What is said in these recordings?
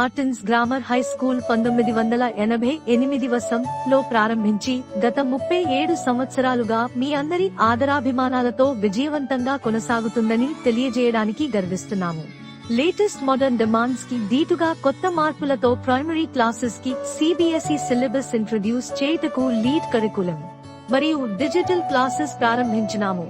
Martin's grammar high school 1988వ సంవత్సరంలో ప్రారంభించి గత 37 సంవత్సరాలుగా మీ అందరి ఆదరాభిమానాలతో విజయవంతంగా కొనసాగుతుందని తెలియజేయడానికి గర్విస్తున్నాము. లేటెస్ట్ మోడర్న్ డిమాండ్స్ కి దీటుగా కొత్త మార్పులతో ప్రైమరీ క్లాసెస్ కి CBSE సిలబస్ ఇంట్రొడ్యూస్ చేయుటకు లీడ్ కరికులం మరియు డిజిటల్ క్లాసెస్ ప్రారంభించినాము.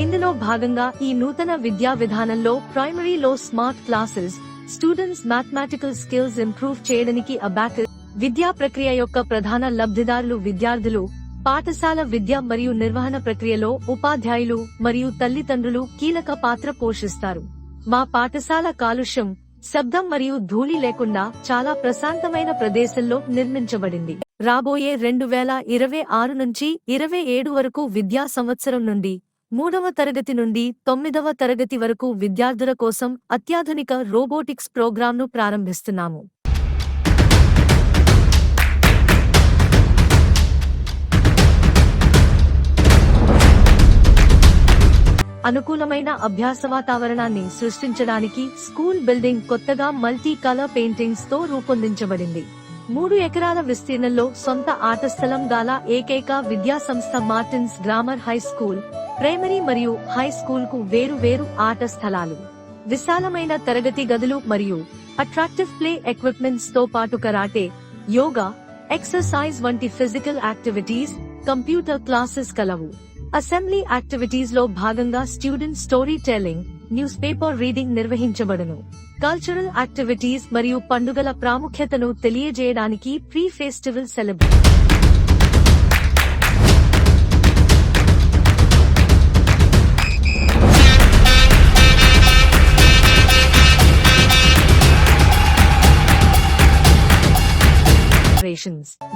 ఇందులో భాగంగా ఈ నూతన విద్యా విధానంలో ప్రైమరీలో smart classes, students mathematical skills improve చేయడానికి అబాకస్ విద్యా ప్రక్రియ యొక్క ప్రధాన లబ్ధిదారులు విద్యార్థులు, పాఠశాల విద్య మరియు నిర్వహణ ప్రక్రియలో ఉపాధ్యాయులు మరియు తల్లిదండ్రులు కీలక పాత్ర పోషిస్తారు. మా పాఠశాల కాలుష్యం, శబ్దం మరియు ధూళి లేకుండా చాలా ప్రశాంతమైన ప్రదేశంలో నిర్మించబడింది. రాబోయే 2026 నుంచి 27 వరకు విద్యా సంవత్సరం నుండి 3వ తరగతి నుండి 9వ తరగతి వరకు విద్యార్థుల కోసం అత్యాధునిక రోబోటిక్స్ ప్రోగ్రాంను ప్రారంభిస్తున్నాము. అనుకూలమైన అభ్యాస వాతావరణాన్ని సృష్టించడానికి స్కూల్ బిల్డింగ్ కొత్తగా మల్టీ కలర్ పెయింటింగ్స్ తో రూపొందించబడింది. 3 ఎకరాల విస్తీర్ణంలో సొంత ఆట స్థలం గల ఏకైక విద్యా సంస్థ Martin's grammar high school. Primary మరియు హై స్కూల్ కు వేరు ఆట స్థలాలు, విశాలమైన తరగతి గదులు మరియు అట్రాక్టివ్ ప్లే ఎక్విప్మెంట్స్ తో పాటు కరాటే, యోగా, ఎక్సర్సైజ్ వంటి ఫిజికల్ యాక్టివిటీస్, కంప్యూటర్ క్లాసెస్ కలవు. అసెంబ్లీ యాక్టివిటీస్ లో భాగంగా student story telling, newspaper reading నిర్వహించబడును. కల్చరల్ యాక్టివిటీస్ మరియు పండుగల ప్రాముఖ్యతను తెలియజేయడానికి ప్రీ ఫెస్టివల్ సెలబ్రేషన్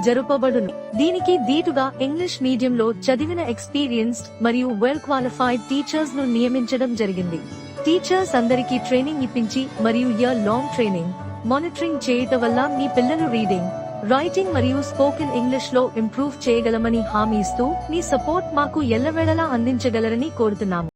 జరుపబడును. దీనికి దీటుగా ఇంగ్లీష్ మీడియంలో చదివిన ఎక్స్పీరియన్స్డ్ మరియు వెల్ క్వాలిఫైడ్ టీచర్స్ ను నియమించడం జరిగింది. టీచర్స్ అందరికీ ట్రైనింగ్ ఇప్పించి మరియు ఇయర్ లాంగ్ ట్రైనింగ్, మానిటరింగ్ చేయటం వల్ల మీ పిల్లలు రీడింగ్, రైటింగ్ మరియు స్పోకెన్ ఇంగ్లీష్ లో ఇంప్రూవ్ చేయగలమని హామీ ఇస్తూ మీ సపోర్ట్ మాకు ఎల్లవేళలా అందించగలరని కోరుతున్నాము.